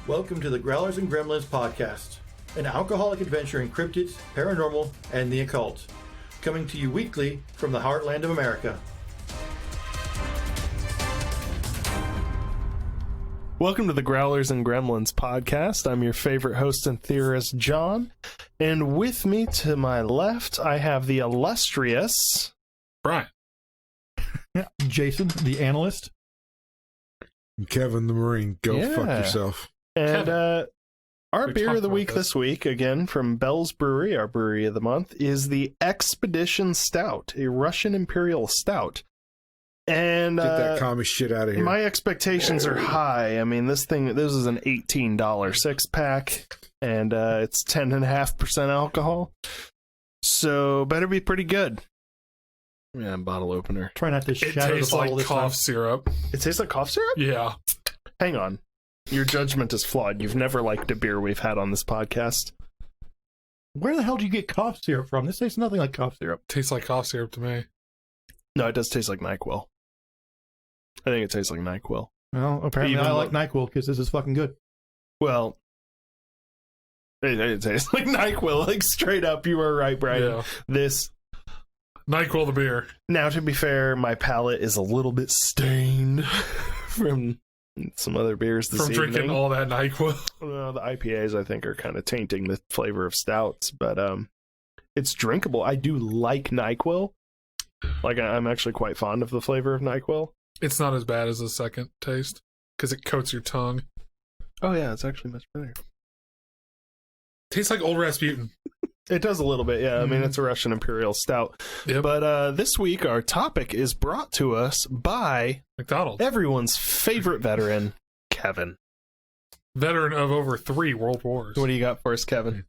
Welcome to the Growlers and Gremlins podcast, an alcoholic adventure in cryptids, paranormal, and the occult. Coming to you weekly from the heartland of America. Welcome to the Growlers and Gremlins podcast. I'm your favorite host and theorist, John. And with me to my left, I have the illustrious Brian. Jason, the analyst. Kevin the Marine. Go fuck yourself. And our We beer talked of the about week this. this week, again from Bell's Brewery, our brewery of the month, is the Expedition Stout, a Russian Imperial Stout. And Get that commie shit out of here. my expectations are high. I mean, this is an $18 six-pack, and it's 10.5% alcohol. So better be pretty good. Yeah, bottle opener. Try not to It shatter the tastes bottle like this cough time. syrup. It tastes like cough syrup? Yeah. Hang on. Your judgment is flawed. You've never liked a beer we've had on this podcast. Where the hell do you get cough syrup from? This tastes nothing like cough syrup. Tastes like cough syrup to me. No, it does taste like NyQuil. I think it tastes like NyQuil. Well, apparently Even I like NyQuil because this is fucking good. Well, it tastes like NyQuil. Like, straight up, you were right, Brian. Yeah. This... NyQuil the beer. Now, to be fair, my palate is a little bit stained from some other beers this From evening. drinking all that NyQuil. Well, the IPAs, I think, are kind of tainting the flavor of stouts, but it's drinkable. I do like NyQuil. Like, I'm actually quite fond of the flavor of NyQuil. It's not as bad as the second taste because it coats your tongue. Oh, yeah, it's actually much better. Tastes like old Rasputin. It does a little bit, yeah. I mean, it's a Russian Imperial Stout. Yep. But this week, our topic is brought to us by McDonald's. everyone's favorite veteran, Kevin. Veteran of over 3 world wars. What do you got for us, Kevin?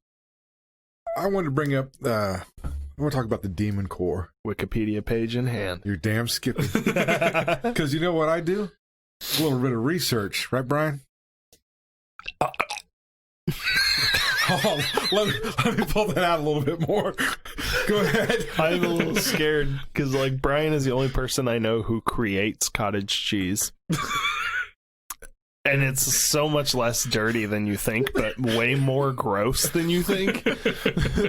I wanted to bring up, I want to talk about the Demon Core. Wikipedia page in hand. You're damn skippy. Because you know what I do? A little bit of research. Right, Brian? Hold on. Let me pull that out a little bit more. Go ahead. I'm a little scared because, like, Brian is the only person I know who creates cottage cheese. And it's so much less dirty than you think, but way more gross than you think.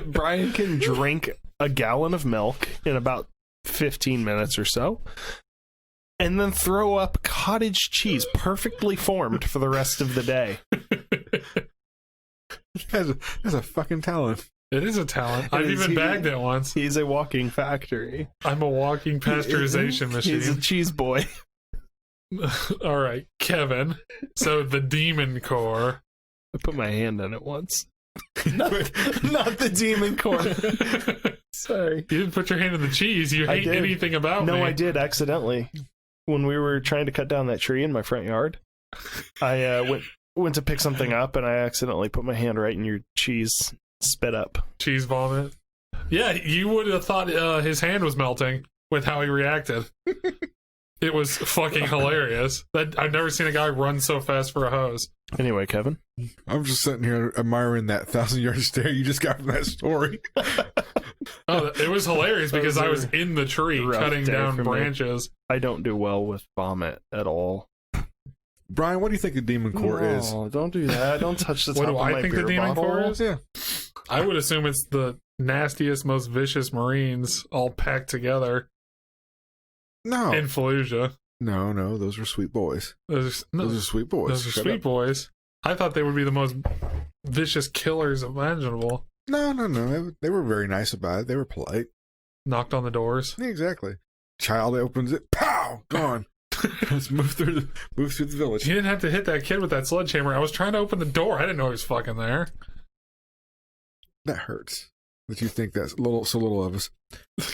Brian can drink a gallon of milk in about 15 minutes or so, and then throw up cottage cheese perfectly formed for the rest of the day. That's a fucking talent. It is a talent. I've It is. even bagged it once. He's a walking factory. I'm a walking pasteurization He's a machine. cheese boy. All right, Kevin. So the Demon Core. I put my hand on it once. Not the demon core. Sorry. You didn't put your hand in the cheese. You I hate did. anything about me. No, I did accidentally. When we were trying to cut down that tree in my front yard, I went to pick something up and I accidentally put my hand right in your cheese spit up. Cheese vomit. Yeah, you would have thought his hand was melting with how he reacted. It was fucking hilarious. I've never seen a guy run so fast for a hose. Anyway, Kevin. I'm just sitting here admiring that 1,000-yard stare you just got from that story. Oh, it was hilarious because That I was was in the tree rough cutting day down for me. branches. I don't do well with vomit at all. Brian, what do you think the Demon Core is? No, don't do that. Don't touch the top What do of I my think beer the Demon bottle. Core is? Yeah. I would assume it's the nastiest, most vicious Marines all packed together No. in Fallujah. No, those are sweet boys. Those Those are sweet boys. are Shut sweet up. boys. I thought they would be the most vicious killers imaginable. No. They were very nice about it. They were polite. Knocked on the doors. Yeah, exactly. Child opens it. Pow! Gone. Let's move through the village. You didn't have to hit that kid with that sledgehammer. I was trying to open the door. I didn't know he was fucking there. That hurts. That you think that's so little of us.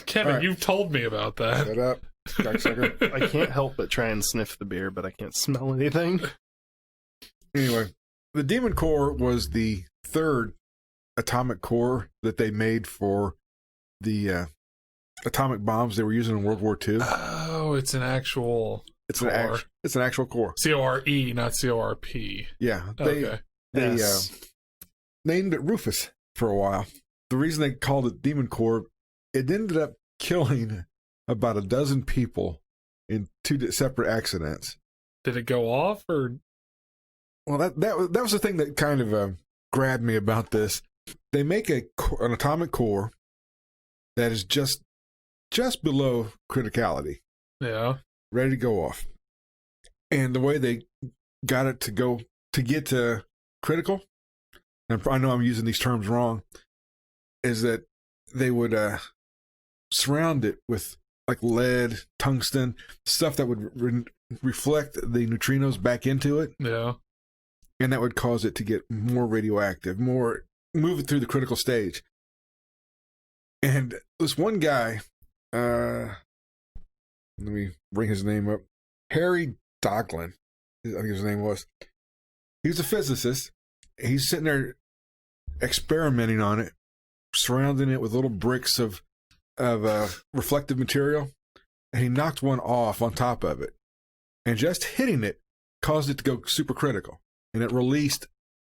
Kevin, All right. you've told me about that. Shut up, cocksucker. I can't help but try and sniff the beer, but I can't smell anything. Anyway, the Demon Core was the third atomic core that they made for the atomic bombs they were using in World War II. Oh, it's an actual It's core. an actual core. C-O-R-E, not C-O-R-P. Yeah, Okay. they Yes. named it Rufus for a while. The reason they called it Demon Core, it ended up killing about a dozen people in 2 separate accidents. Did it go off or Well, that was the thing that kind of grabbed me about this. They make an atomic core that is just below criticality, Yeah. ready to go off. And the way they got it to get to critical, and I know I'm using these terms wrong, is that they would surround it with like lead, tungsten, stuff that would reflect the neutrinos back into it. Yeah. And that would cause it to get more radioactive, move it through the critical stage. And this one guy, let me bring his name up, Harry Doglin, I think his name was. He's a physicist. He's sitting there experimenting on it, surrounding it with little bricks of reflective material, and he knocked one off on top of it. And just hitting it caused it to go supercritical. And it released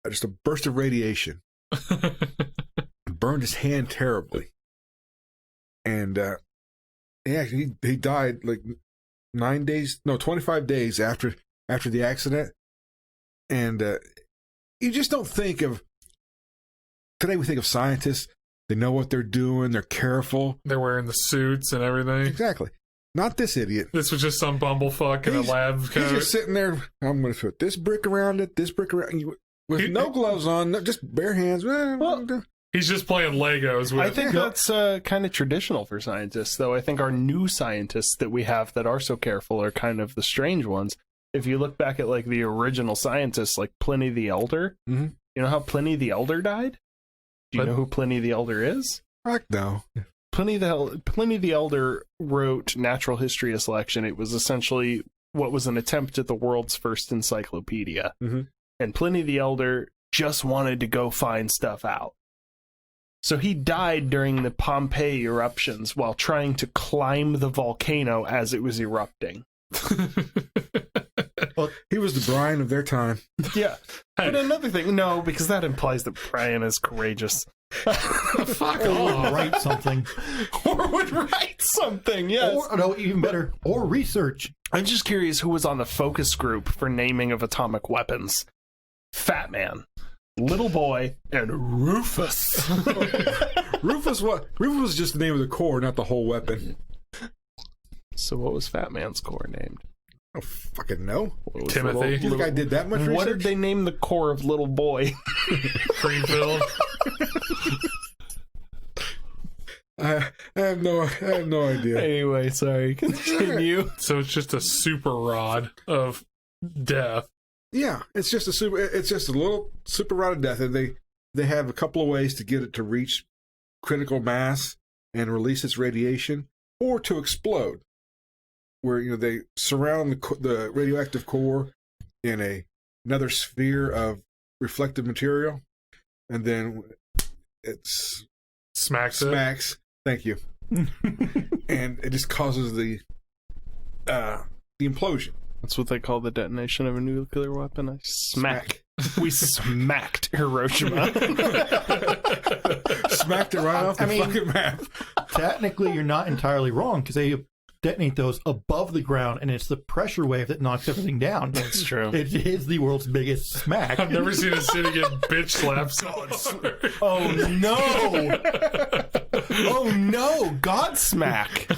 just a burst of radiation. Burned his hand terribly. And he died like 25 days after the accident. And you just don't think of, today we think of scientists, they know what they're doing, they're careful. They're wearing the suits and everything. Exactly. Not this idiot. This was just some bumblefuck in a lab coat. He's just sitting there, I'm going to put this brick around it, with no gloves on, just bare hands. Well, he's just playing Legos with I think that's kind of traditional for scientists, though. I think our new scientists that we have that are so careful are kind of the strange ones. If you look back at like the original scientists, like Pliny the Elder, mm-hmm. You know how Pliny the Elder died? Do you know who Pliny the Elder is? Heck no. Pliny the Elder wrote Natural History of Selection. It was essentially what was an attempt at the world's first encyclopedia. Mm-hmm. And Pliny the Elder just wanted to go find stuff out. So he died during the Pompeii eruptions while trying to climb the volcano as it was erupting. Well, he was the Brian of their time. Yeah. But another thing, no, because that implies that Brian is courageous. fuck Or off. would write something. Or would write something, yes. Or, no, even better, or research. I'm just curious who was on the focus group for naming of atomic weapons. Fat Man, Little Boy, and Rufus. Rufus was just the name of the core, not the whole weapon. So what was Fat Man's core named? I don't fucking know. Timothy. You think I did that much research? What did they name the core of Little Boy? Greenville. I have no idea. Anyway, sorry, continue. So it's just a super rod of death. Yeah, it's just a little super rod of death, and they have a couple of ways to get it to reach critical mass and release its radiation, or to explode, where they surround the radioactive core in another sphere of reflective material, and then it's Smacks. Thank you. And it just causes the implosion. That's what they call the detonation of a nuclear weapon. We smacked Hiroshima. Smacked it right off the fucking map. Technically, you're not entirely wrong, because they detonate those above the ground, and it's the pressure wave that knocks everything down. That's true. It is the world's biggest smack. I've never seen a city get bitch slapped so hard. Oh no! Oh no! Godsmack!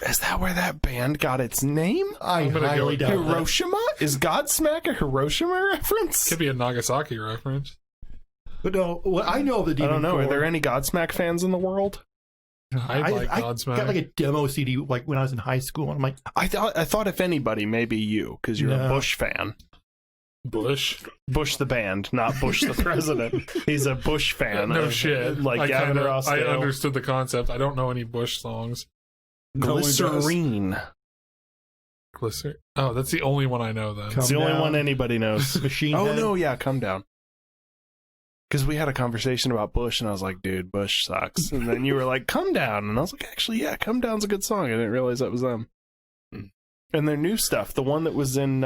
Is that where that band got its name? I I'm gonna go highly with doubt that. Hiroshima? Is Godsmack a Hiroshima reference? Could be a Nagasaki reference. But no, what I know of the I Demon don't know. Core, Are there any Godsmack fans in the world? I like Godsmack. got like a demo CD like when I was in high school, and I'm like, I thought if anybody, maybe you, because you're a Bush fan. Bush Bush the band, not Bush the president. He's a Bush fan. No of, shit. Like Gavin I Rossdale. understood the concept. I don't know any Bush songs. Glycerine. Glycer. Oh, that's the only one I know then. It's the only one anybody knows. Machine Oh Head. no, yeah, Come Down. Because we had a conversation about Bush, and I was like, dude, Bush sucks. And then you were like, Come Down. And I was like, actually, yeah, Come Down's a good song. I didn't realize that was them. And their new stuff, the one that was in,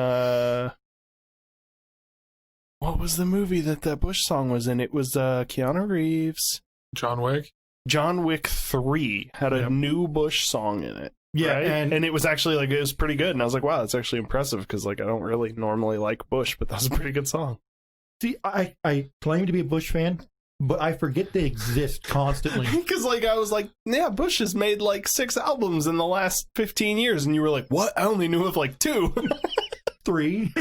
what was the movie that Bush song was in? It was Keanu Reeves. John Wick. John Wick 3 had a new Bush song in it. Yeah, right? and it was actually like, it was pretty good. And I was like, wow, that's actually impressive because like I don't really normally like Bush, but that was a pretty good song. see, I claim to be a Bush fan, but I forget they exist constantly. Because like I was like, yeah, Bush has made like 6 albums in the last 15 years, and you were like, what? I only knew of like 2. 3.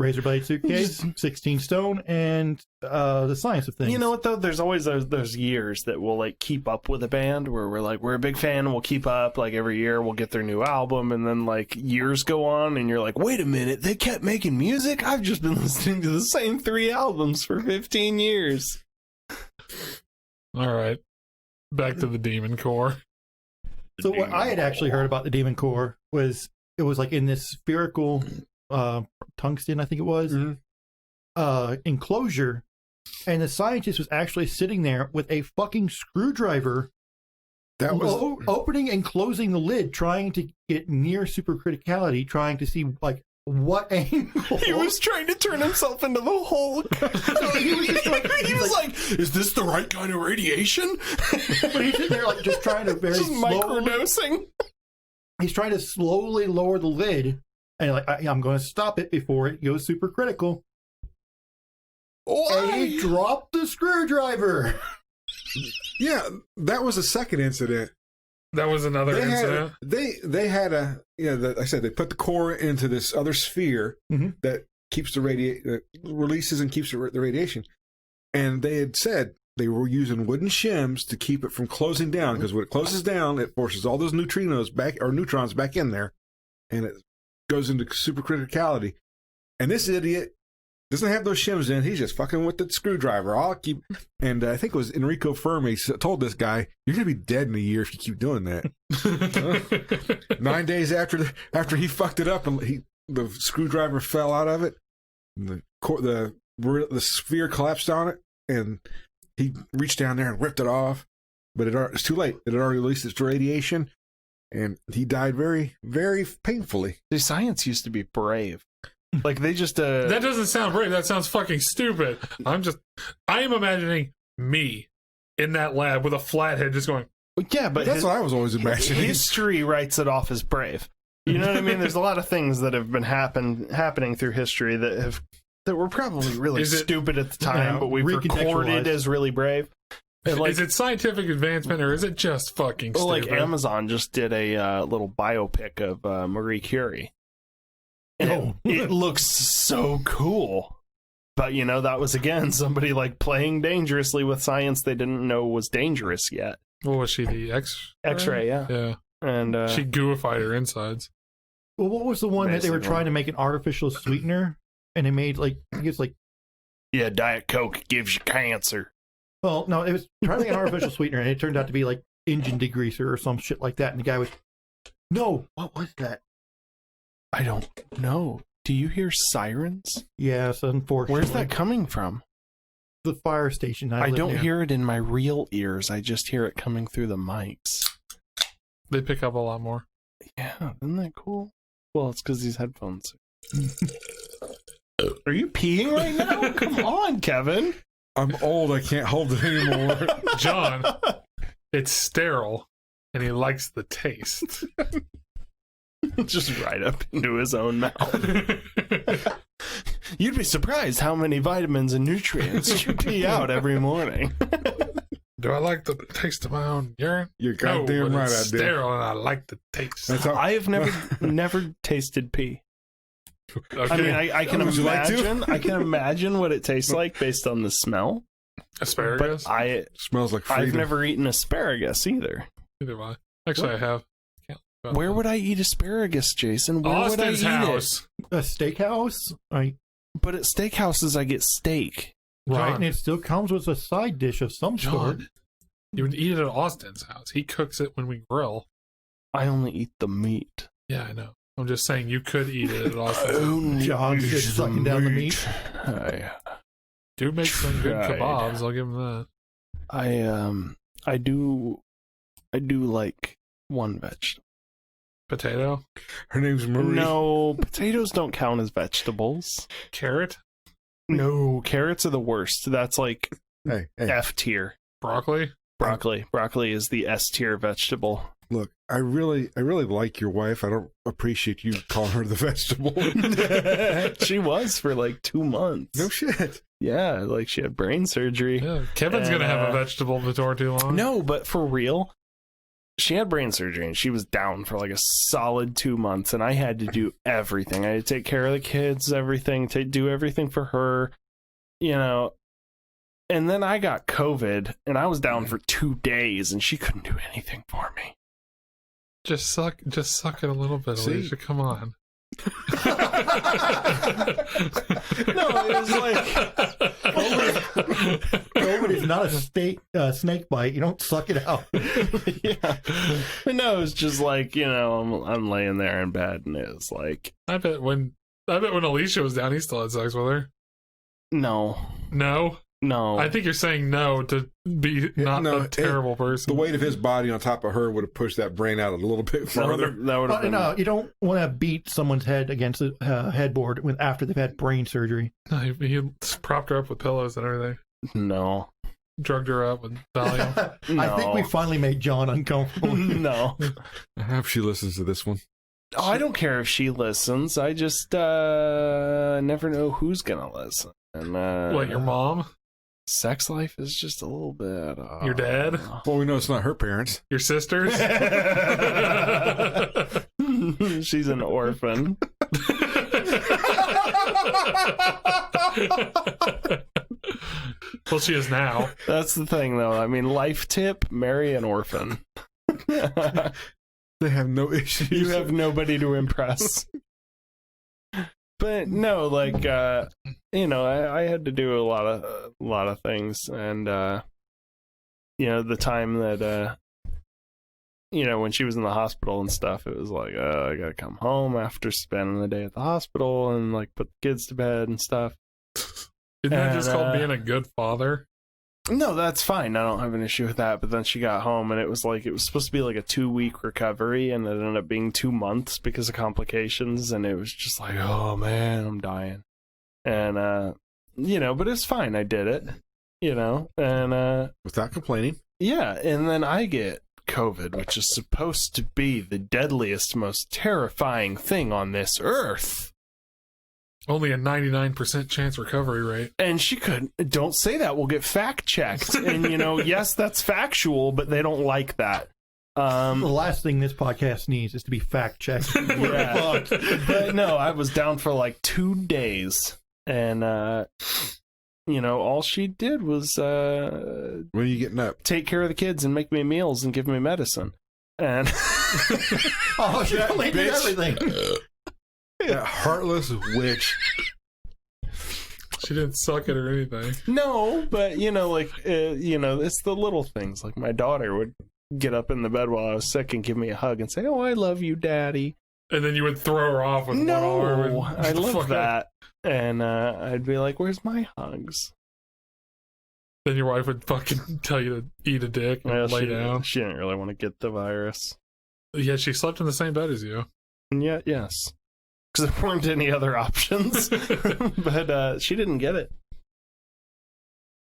Razorblade Suitcase, 16 Stone, and The Science of Things. You know what though? There's always those years that we'll like keep up with a band where we're like, we're a big fan and we'll keep up. Like every year we'll get their new album, and then like years go on and you're like, wait a minute, they kept making music? I've just been listening to the same 3 albums for 15 years. All right. Back to the Demon Core. So what I had actually heard about the Demon Core was it was like in this spherical tungsten, I think it was, enclosure, and the scientist was actually sitting there with a fucking screwdriver, That was opening and closing the lid, trying to get near supercriticality, trying to see like what angle. He was trying to turn himself into the Hulk. He was just like, he was like, is this the right kind of radiation? but he's sitting there like just trying to very Just slowly. microdosing. He's trying to slowly lower the lid, and like I'm going to stop it before it goes supercritical. And he dropped the screwdriver. yeah. That was a second incident. That was another incident. They had a like I said, they put the core into this other sphere that keeps the releases and keeps the radiation, and they had said they were using wooden shims to keep it from closing down, because when it closes down, it forces all those neutrons back in there, and it goes into supercriticality. And this idiot doesn't have those shims in. He's just fucking with the screwdriver. And I think it was Enrico Fermi told this guy, "You're gonna be dead in a year if you keep doing that." 9 days after he fucked it up and the screwdriver fell out of it, and the sphere collapsed on it, and he reached down there and ripped it off, but it's too late. It had already released its radiation, and he died very, very painfully. The science used to be brave. Like they just That doesn't sound brave. That sounds fucking stupid. I am imagining me in that lab with a flathead just going, yeah, but That's what I was always imagining. history writes it off as brave. You know what I mean? There's a lot of things that have been happening through history that were probably really stupid at the time, but we've recorded as really brave. like, is it scientific advancement or is it just fucking stupid? Like Amazon just did a little biopic of Marie Curie. And it looks so cool. But, that was, again, somebody like playing dangerously with science they didn't know was dangerous yet. What was she, the X-ray, yeah. Yeah. And she gooified her insides. Well, what was the one that they were trying to make an artificial sweetener, and they made yeah, Diet Coke gives you cancer. Well, no, it was trying to make an artificial sweetener, and it turned out to be like engine degreaser or some shit like that. And the guy was, no, what was that? I don't know. Do you hear sirens? Yes, unfortunately. Where's that coming from? The fire station. I don't hear it in my real ears. I just hear it coming through the mics. They pick up a lot more. Yeah, isn't that cool? Well, it's because these headphones. Are you peeing right now? Come on, Kevin. I'm old. I can't hold it anymore. John, it's sterile, and he likes the taste. Just right up into his own mouth. You'd be surprised how many vitamins and nutrients you pee out every morning. Do I like the taste of my own urine? You're goddamn right, I do. Sterile, and I like the taste. That's how I have never tasted pee. Okay. I mean, I can Would you like to? imagine. I can imagine what it tastes like based on the smell. Asparagus? But smells like freedom. I've never eaten asparagus either. Neither have I. Actually, I have. Where would I eat asparagus, Jason? Where Austin's would I eat house. A steakhouse? Right. But at steakhouses, I get steak. Right, John. and it still comes with a side dish of some sort. John, you would eat it at Austin's house. He cooks it when we grill. I only eat the meat. Yeah, I know. I'm just saying you could eat it at Austin's house. John's just sucking down the meat. Do make some good Tried. kebabs. I'll give him that. I do like one vegetable. Potato? Her name's Marie. No, potatoes don't count as vegetables. Carrot? No, carrots are the worst. That's like Hey. F tier. Broccoli? Broccoli is the S tier vegetable. Look, I really like your wife. I don't appreciate you calling her the vegetable. She was for like 2 months. No shit. Yeah, like she had brain surgery. Yeah, Kevin's going to have a vegetable before too long. No, but for real, she had brain surgery and she was down for like a solid 2 months, and I had to do everything. I had to take care of the kids, everything, to do everything for her, you know. And then I got COVID, and I was down for 2 days, and she couldn't do anything for me. Just suck it a little bit, Alicia. Come on. No, it was like COVID is not a snake bite. You don't suck it out. Yeah, but no, it's just like, you know, I'm laying there in bed, and it was like, I bet when Alicia was down, he still had sex with her. no. I think you're saying no to be not a terrible person. The weight of his body on top of her would have pushed that brain out a little bit farther. That would have been. No, you don't want to beat someone's head against the headboard after they've had brain surgery. No, he propped her up with pillows and everything. No. Drugged her up with Valium. No. I think we finally made John uncomfortable. No. I hope she listens to this one. Oh, I don't care if she listens. I just never know who's gonna listen. And, What, your mom? Sex life is just a little bit. Your dad? Well, we know it's not her parents. Your sisters? She's an orphan. Well, she is now. That's the thing, though. I mean, life tip: marry an orphan. They have no issues. You have nobody to impress. But no, like, you know, I had to do a lot of things, and you know, the time that you know, when she was in the hospital and stuff, it was like, I gotta come home after spending the day at the hospital and like put the kids to bed and stuff. Isn't that just called being a good father? No, that's fine. I don't have an issue with that. But then she got home, and it was supposed to be like a 2-week recovery, and it ended up being 2 months because of complications. And it was just like, oh man, I'm dying. And you know, but it's fine. I did it, you know, and without complaining. Yeah, and then I get COVID, which is supposed to be the deadliest, most terrifying thing on this earth. Only a 99% chance recovery rate. And she couldn't. Don't say that. We'll get fact checked. And, you know, yes, that's factual, but they don't like that. The last thing this podcast needs is to be fact checked. Yeah. But no, I was down for like 2 days. And, you know, all she did was when are you getting up? Take care of the kids and make me meals and give me medicine. And oh, she only did everything. That heartless witch. She didn't suck it or anything. No, but you know, like you know, it's the little things. Like my daughter would get up in the bed while I was sick and give me a hug and say, "Oh, I love you, Daddy." And then you would throw her off with one arm. No, I love that. And I'd be like, "Where's my hugs?" Then your wife would fucking tell you to eat a dick and lay down. She didn't really want to get the virus. Yeah, she slept in the same bed as you. And yet, yes. Because there weren't any other options. But she didn't get it.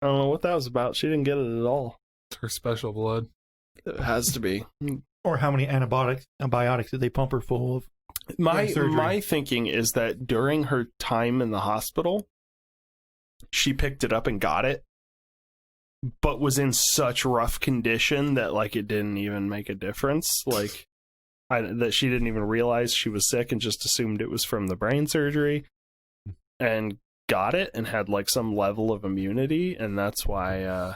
I don't know what that was about. She didn't get it at all. It's her special blood. It has to be. Or how many antibiotics did they pump her full of? My thinking is that during her time in the hospital, she picked it up and got it, but was in such rough condition that like it didn't even make a difference. Like that she didn't even realize she was sick and just assumed it was from the brain surgery and got it and had like some level of immunity, and that's why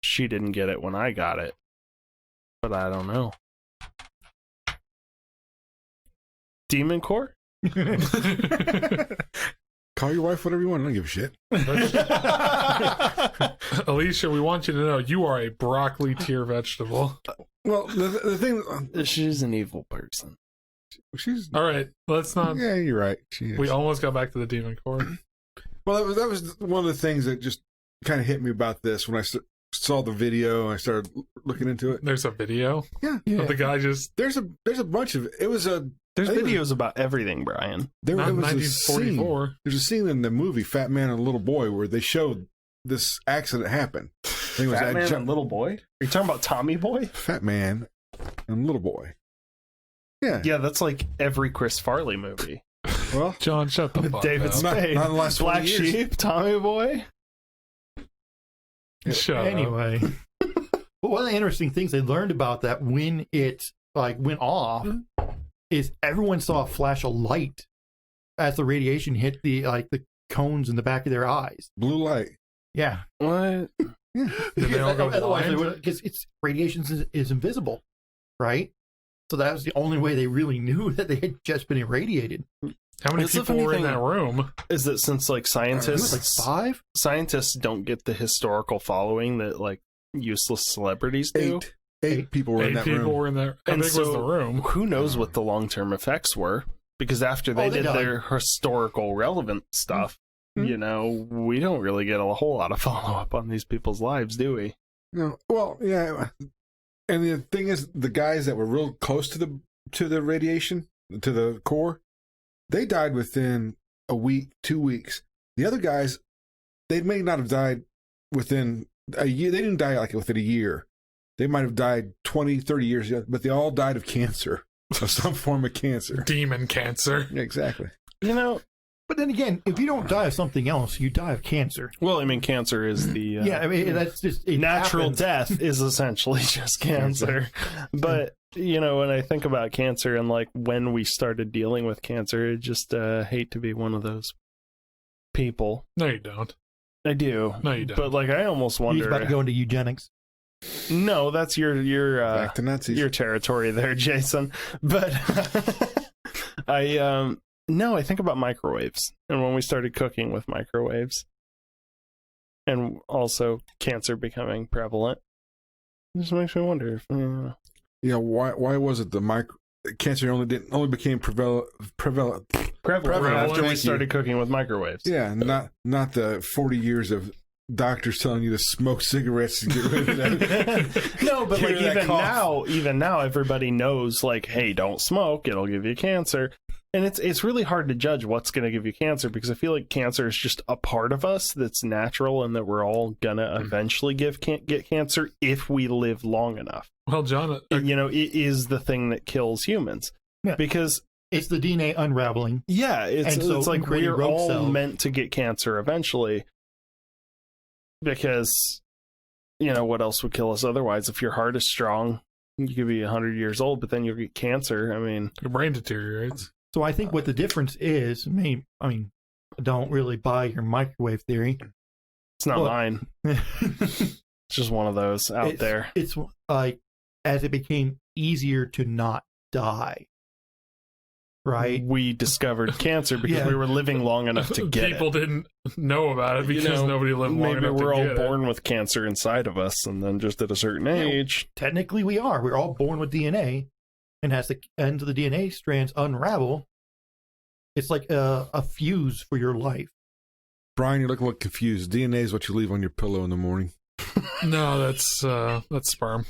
she didn't get it when I got it. But I don't know. Demon Core? Call your wife whatever you want. I don't give a shit. Alicia, we want you to know you are a broccoli tier vegetable. Well, the thing... She's an evil person. She's... All right, let's not... Yeah, you're right. She is. We almost got back to the Demon Core. Well, that was one of the things that just kind of hit me about this when I saw the video and I started looking into it. There's a video? Yeah. Of the guy just... There's a bunch of... It was a... There's videos about everything, Brian. There Not was 1944. There's a scene in the movie Fat Man and Little Boy where they showed this accident happen. I think it was Fat Man and Little Boy? Are you talking about Tommy Boy? Fat Man and Little Boy. Yeah. Yeah, that's like every Chris Farley movie. Well, John, shut the fuck David up. Spade, not in the last 20 Black years. Sheep, Tommy Boy. Shut up. Anyway, but one of the interesting things they learned about that when it like went off is everyone saw a flash of light as the radiation hit the cones in the back of their eyes. Blue light. Yeah, What? Yeah. Did they all go blind? Because it's radiation is invisible, right? So that was the only way they really knew that they had just been irradiated. How many It's the people funny were in thing- that room? Is that since like It was scientists like 5. scientists don't get the historical following that like useless celebrities do? Eight people were in 8 that people room. were in there. How And big so- was the room? Who knows what the long-term effects were? Because after they they did died. their historical relevant stuff, Mhm. you know, we don't really get a whole lot of follow-up on these people's lives, do we? No, well, yeah. And the thing is, the guys that were real close to the radiation, to the core, they died within a week, 2 weeks. The other guys, they may not have died within a year. They didn't die like within a year. They might have died 20, 30 years ago, but they all died of cancer, of some form of cancer. Demon cancer. Yeah, exactly. You know, But then again, if you don't die of something else, you die of cancer. well, I mean, cancer is the Yeah, I mean that's just it natural happens. death is essentially just cancer. But you know, when I think about cancer and like when we started dealing with cancer, I just hate to be one of those people. No, you don't. I do. No, you don't. But like, I almost He's about to wonder. go into eugenics. No, that's your Back to Nazis. your territory there, Jason. But I think about microwaves and when we started cooking with microwaves, and also cancer becoming prevalent. It just makes me wonder if Why was it the cancer only became prevalent after we Thank started cooking with microwaves. Yeah, not the 40 years of doctors telling you to smoke cigarettes to get rid of that. No, but Get like rid of that cough. even now, everybody knows like, hey, don't smoke; it'll give you cancer. And it's really hard to judge what's going to give you cancer because I feel like cancer is just a part of us that's natural and that we're all gonna eventually get cancer if we live long enough. Well, John, You know, it is the thing that kills humans. Yeah. Because It's the DNA unraveling. yeah, it's And so like creating we're rogue all cells. meant to get cancer eventually. Because you know what else would kill us otherwise? If your heart is strong, you could be 100 years old, but then you'll get cancer. I mean, your brain deteriorates. So I think what the difference is, I mean, I don't really buy your microwave theory. it's not Well, mine. It's just one of those out there. It's like as it became easier to not die, right? We discovered cancer because Yeah. we were living long enough to get People it. didn't know about it because You know, nobody lived long Maybe enough we're to all get born with cancer inside of us, and then just at a certain age. Technically, we are. We're all born with DNA, and as the ends of the DNA strands unravel, it's like a fuse for your life. Brian, you look a little confused. DNA is what you leave on your pillow in the morning. it. No, that's sperm.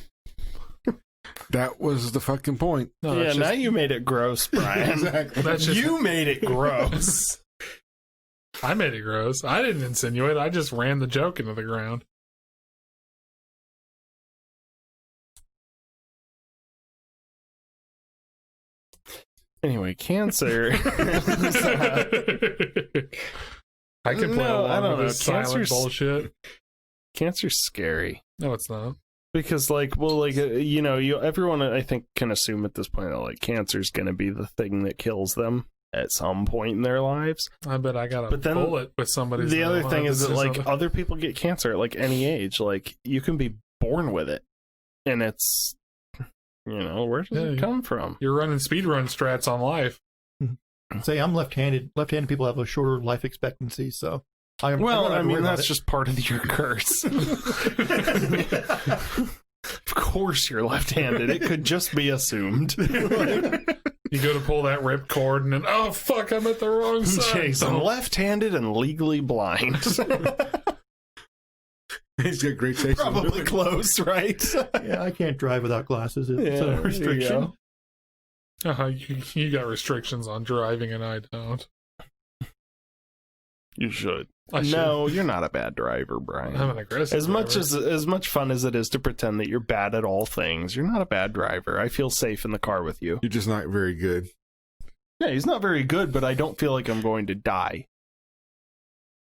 That was the fucking point. No, yeah, that's now just, you made it gross, Brian. Exactly. that's just You made it gross. I made it gross. I didn't insinuate. I just ran the joke into the ground. Anyway, cancer. I can play No, I along don't with this know. silent Cancer's- bullshit. Cancer's scary. No, it's not. Because, like, well, like, you know, everyone, I think, can assume at this point that, like, cancer's going to be the thing that kills them at some point in their lives. I bet I got a But then bullet with somebody's. The other name on thing it is that, says like, something. other people get cancer at, like, any age. Like, you can be born with it. And it's, you know, where does it come from? You're running speedrun strats on life. Say I'm left-handed. Left-handed people have a shorter life expectancy, so I'm Well, I'm not I mean, worried about that's it. just part of your curse. Of course you're left-handed. It could just be assumed. You go to pull that rip cord and then, oh fuck, I'm at the wrong side. Jason, left-handed and legally blind. He's got great taste. in Probably living. close, right? Yeah, I can't drive without glasses. It's Yeah, there a you restriction. go. You got restrictions on driving and I don't. You should. I should. No, you're not a bad driver, Brian. I'm an aggressive As much fun as it is to pretend that you're bad at all things, you're not a bad driver. I feel safe in the car with you. You're just not very good. Yeah, he's not very good, but I don't feel like I'm going to die.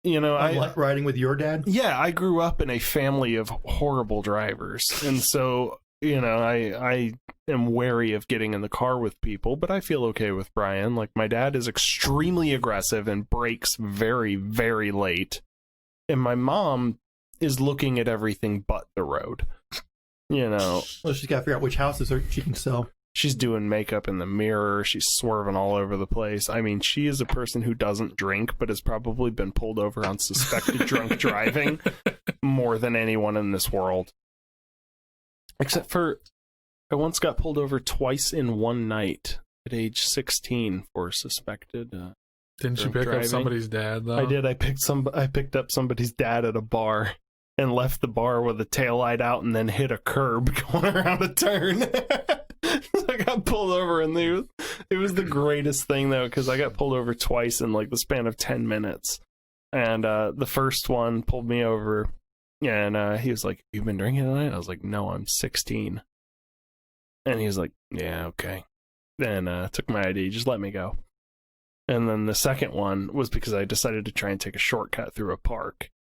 You know, I like riding with your dad. Yeah, I grew up in a family of horrible drivers, and so you know, I am wary of getting in the car with people, but I feel okay with Brian. Like, my dad is extremely aggressive and brakes very, very late, and my mom is looking at everything but the road. You know, well, she's got to figure out which houses she can sell. She's doing makeup in the mirror. She's swerving all over the place. I mean, she is a person who doesn't drink, but has probably been pulled over on suspected drunk driving more than anyone in this world. Except for, I once got pulled over twice in one night at age 16 for suspected Didn't you pick driving. up somebody's dad, though? I did. I picked up somebody's dad at a bar and left the bar with the taillight out and then hit a curb going around a turn. I got pulled over, and it was the greatest thing, though, because I got pulled over twice in like the span of 10 minutes. And the first one pulled me over, and he was like, "You've been drinking tonight?" I was like, "No, I'm 16. And he was like, "Yeah, okay." Then took my ID, just let me go. And then the second one was because I decided to try and take a shortcut through a park.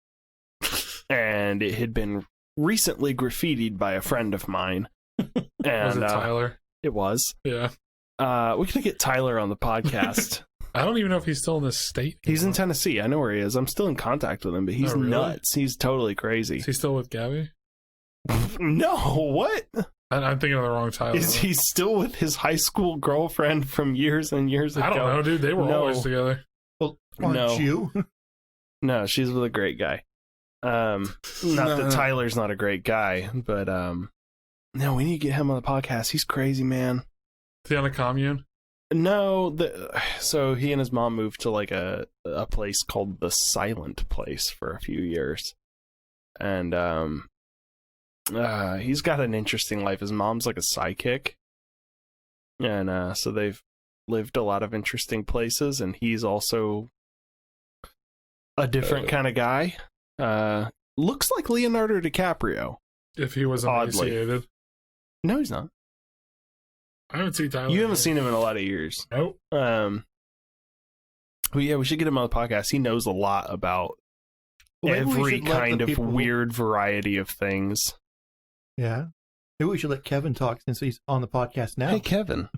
And it had been recently graffitied by a friend of mine. And, was it Tyler? It was. Yeah. We could get Tyler on the podcast. I don't even know if he's still in this state. He's in Tennessee. I know where he is. I'm still in contact with him, but he's really? nuts. He's totally crazy. Is he still with Gabby? No, what? I'm thinking of the wrong Tyler. Is he still with his high school girlfriend from years and years ago? I don't know, dude. They were always together. Well, aren't you? No, she's with a great guy. Not that Tyler's not a great guy, but no, we need to get him on the podcast. He's crazy, man. Is he on a commune? No, so he and his mom moved to like a place called the Silent Place for a few years, and he's got an interesting life. His mom's like a psychic, and so they've lived a lot of interesting places, and he's also a different kind of guy. Looks like Leonardo DiCaprio. If he was emaciated. No, he's not. I haven't seen Tyler. You haven't seen him in a lot of years. Nope. Well, yeah, we should get him on the podcast. He knows a lot about every kind of weird variety of things. Yeah. Maybe we should let Kevin talk since he's on the podcast now. Hey, Kevin.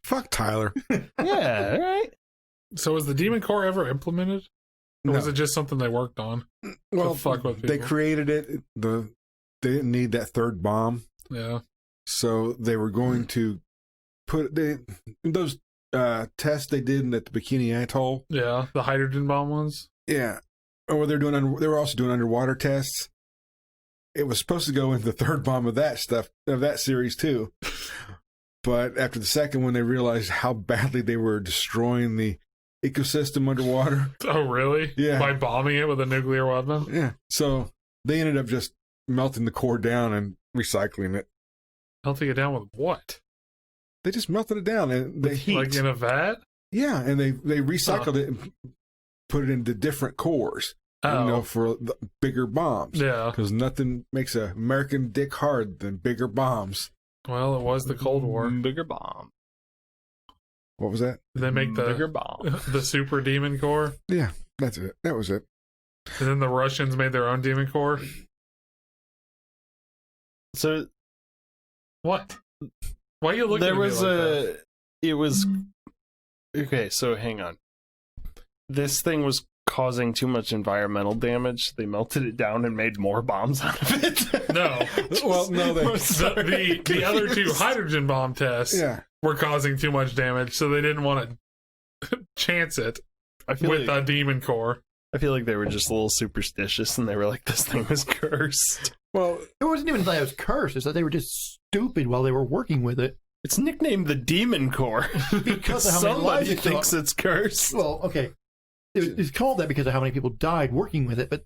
Fuck Tyler. Yeah, all right. So was the Demon Core ever implemented? Or was it just something they worked on? Well, fuck with they people? created it. They didn't need that third bomb. Yeah. So they were going to put those tests they did at the Bikini Atoll. Yeah, the hydrogen bomb ones. Yeah. Or they were also doing underwater tests. It was supposed to go in the third bomb of that series too. But after the second one, they realized how badly they were destroying the ecosystem underwater. Oh, really? Yeah. By bombing it with a nuclear weapon? Yeah. So they ended up just melting the core down and recycling it. Melting it down with what? They just melted it down and they heat. Like in a vat? Yeah, and they recycled it and put it into different cores. Oh. For the bigger bombs. Yeah. Because nothing makes an American dick hard than bigger bombs. Well, it was the Cold War. Bigger bomb. What was that? They make the bigger bomb. The Super Demon Core. Yeah, that's it. That was it. And then the Russians made their own Demon Core. So what? Why are you looking there at me was like that? it was okay, so hang on. This thing was causing too much environmental damage. They melted it down and made more bombs out of it. No. Well, no, the other two hydrogen bomb tests were causing too much damage, so they didn't want to chance it with a Demon Core. I feel like they were just a little superstitious, and they were like, this thing was cursed. Well, it wasn't even that it was cursed. It's that they were just stupid while they were working with it. It's nicknamed the Demon Core. Because of how many somebody lives thinks it's cursed. Well, okay. It's called that because of how many people died working with it, but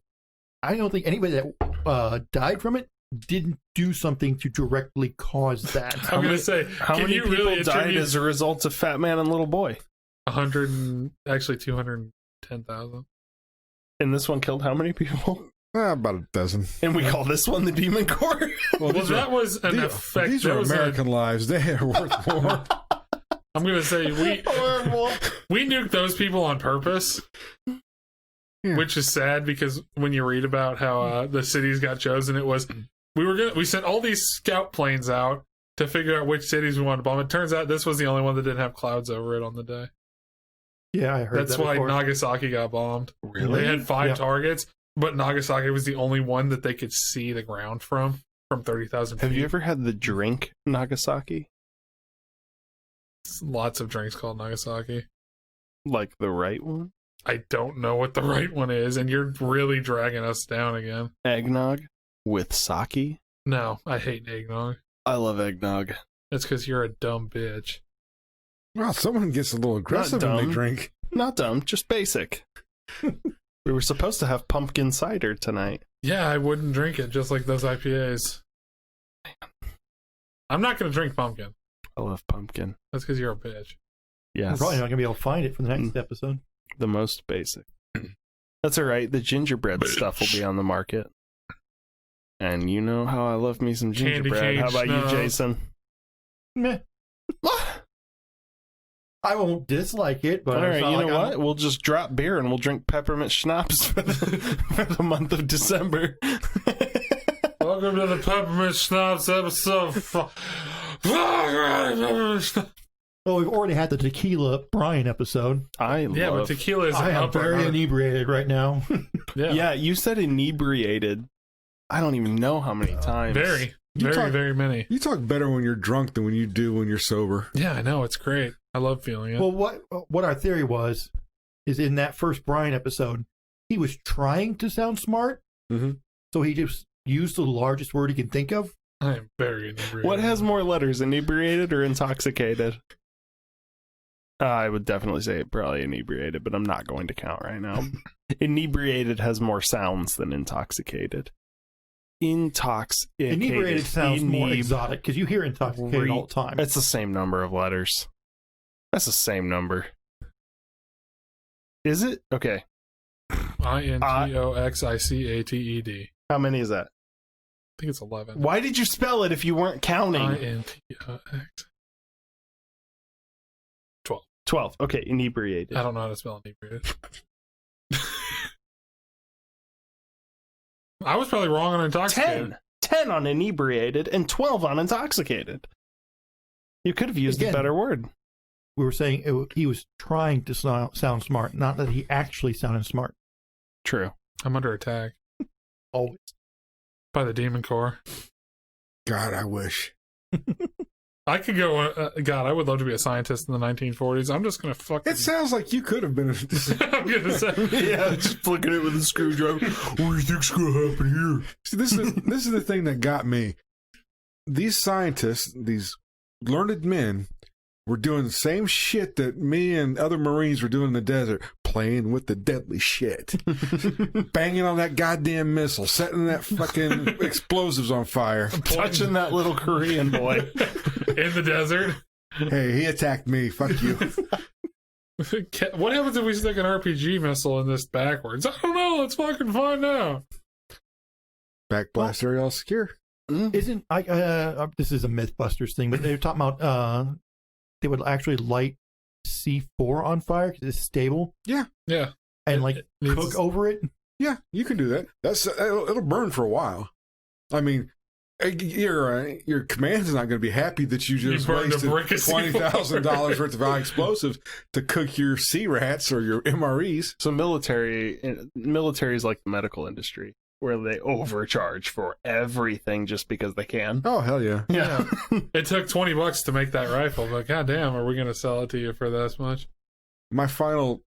I don't think anybody that died from it didn't do something to directly cause that. I'm going to say, how many people really died as a result of Fat Man and Little Boy? 210,000. And this one killed how many people? About a dozen. And we call this one the Demon Core? Well, that was an effect. These are American lives. They are worth more. I'm going to say we nuked those people on purpose, which is sad because when you read about how the cities got chosen, it was we sent all these scout planes out to figure out which cities we wanted to bomb. It turns out this was the only one that didn't have clouds over it on the day. Yeah, I heard That's why Nagasaki got bombed. Really? They had 5 targets, but Nagasaki was the only one that they could see the ground from 30,000 feet. Have you ever had the drink Nagasaki? Lots of drinks called Nagasaki. Like the right one? I don't know what the right one is, and you're really dragging us down again. Eggnog with sake? No, I hate eggnog. I love eggnog. That's because you're a dumb bitch. Well, someone gets a little aggressive when they drink. Not dumb, just basic. We were supposed to have pumpkin cider tonight. Yeah, I wouldn't drink it, just like those IPAs. I'm not going to drink pumpkin. I love pumpkin. That's because you're a bitch. We're Yes. probably not going to be able to find it for the next episode. The most basic. That's all right. The gingerbread stuff will be on the market. And you know how I love me some gingerbread. Candy How cane about you, schnapps. Jason? Meh. I won't dislike it, but All it's right, not you like know I'm- what? We'll just drop beer and we'll drink peppermint schnapps for the month of December. Welcome to the Peppermint Schnapps episode. Well, we've already had the tequila Brian episode. Yeah, but tequila is I an am upper. very inebriated right now. Yeah, you said inebriated. I don't even know how many times. Very many. You talk better when you're drunk than when you do when you're sober. Yeah, I know. It's great. I love feeling it. Well, what our theory was is in that first Brian episode, he was trying to sound smart, so he just used the largest word he can think of. I am very inebriated. What has more letters, inebriated or intoxicated? I would definitely say probably inebriated, but I'm not going to count right now. Inebriated has more sounds than intoxicated. Intoxicated. Inebriated sounds more exotic because you hear intoxicated all the time. It's the same number of letters. That's the same number. Is it? Okay. INTOXICATED. How many is that? I think it's 11. Why did you spell it if you weren't counting? INTOX. 12. Okay, inebriated. I don't know how to spell inebriated. I was probably wrong on intoxicated. 10 on inebriated and 12 on intoxicated. You could have used a better word. We were saying he was trying to sound smart, not that he actually sounded smart. True. I'm under attack. Always. By the Demon Core. God, I wish. I could go, God, I would love to be a scientist in the 1940s. I'm just going to fucking... It sounds like you could have been a... I'm going to say... Yeah, just flicking it with a screwdriver. What do you think's going to happen here? See, this is the thing that got me. These scientists, these learned men, were doing the same shit that me and other Marines were doing in the desert, playing with the deadly shit. Banging on that goddamn missile, setting that fucking explosives on fire. Touching that little Korean boy. In the desert. Hey, he attacked me. Fuck you. What happens if we stick an RPG missile in this backwards? I don't know. Let's fucking find out. Backblast area all secure. Isn't this is a Mythbusters thing, but they were talking about they would actually light C4 on fire because it's stable. Yeah. And cook over it. Yeah, you can do that. It'll burn for a while. I mean, your command's not going to be happy that you just wasted $20,000 worth of high explosives to cook your sea rats or your MREs. So military is like the medical industry, where they overcharge for everything just because they can. Oh, hell yeah. Yeah. It took $20 to make that rifle, but goddamn, are we going to sell it to you for this much? My final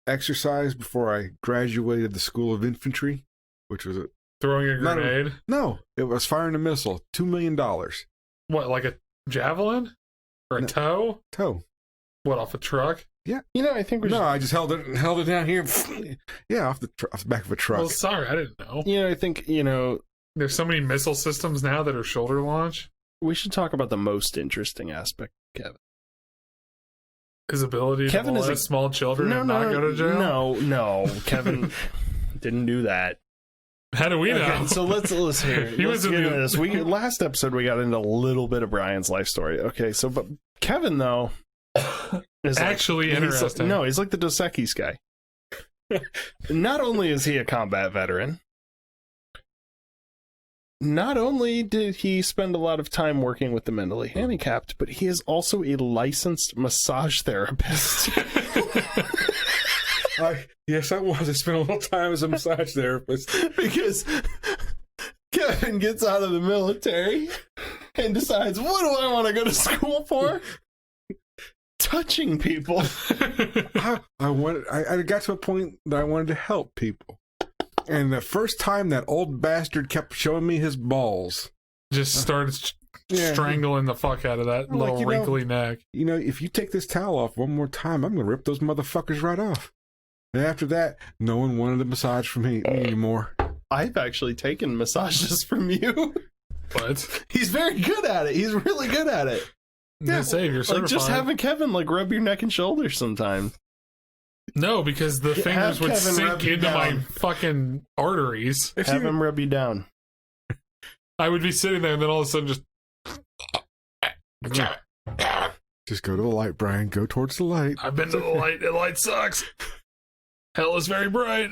exercise before I graduated the School of Infantry, which was throwing a grenade? No, it was firing a missile. $2 million. What, like a javelin? Or a tow? Tow. What, off a truck? Yeah. I think we I just held it down here. Yeah, off the back of a truck. Well, sorry, I didn't know. I think, There's so many missile systems now that are shoulder launch. we should talk about the most interesting aspect, Kevin. His ability Kevin to is molest small children and not go to jail? No. Kevin didn't do that. How do we know? Okay, so let's hear. He Let's was get in into the- this. Last episode we got into a little bit of Brian's life story. Okay, so but Kevin though is Actually interesting. He's like the Dos Equis guy. Not only is he a combat veteran, not only did he spend a lot of time working with the mentally handicapped, but he is also a licensed massage therapist. Yes, I was. I spent a little time as a massage therapist. Because Kevin gets out of the military and decides, what do I want to go to school for? Touching people. I got to a point that I wanted to help people. And the first time that old bastard kept showing me his balls. Just started strangling the fuck out of that I'm little like, wrinkly neck. You know, if you take this towel off one more time, I'm going to rip those motherfuckers right off. And after that, no one wanted a massage from me anymore. I've actually taken massages from you. But He's very good at it. He's really good at it. yeah, save you're certified. Like just having Kevin like rub your neck and shoulders sometimes. No, because the fingers would Kevin rub sink you into down. my fucking arteries. Have him rub you down. I would be sitting there and then all of a sudden just Just go to the light, Brian. Go towards the light. I've been to the light. The light sucks. Hell is very bright.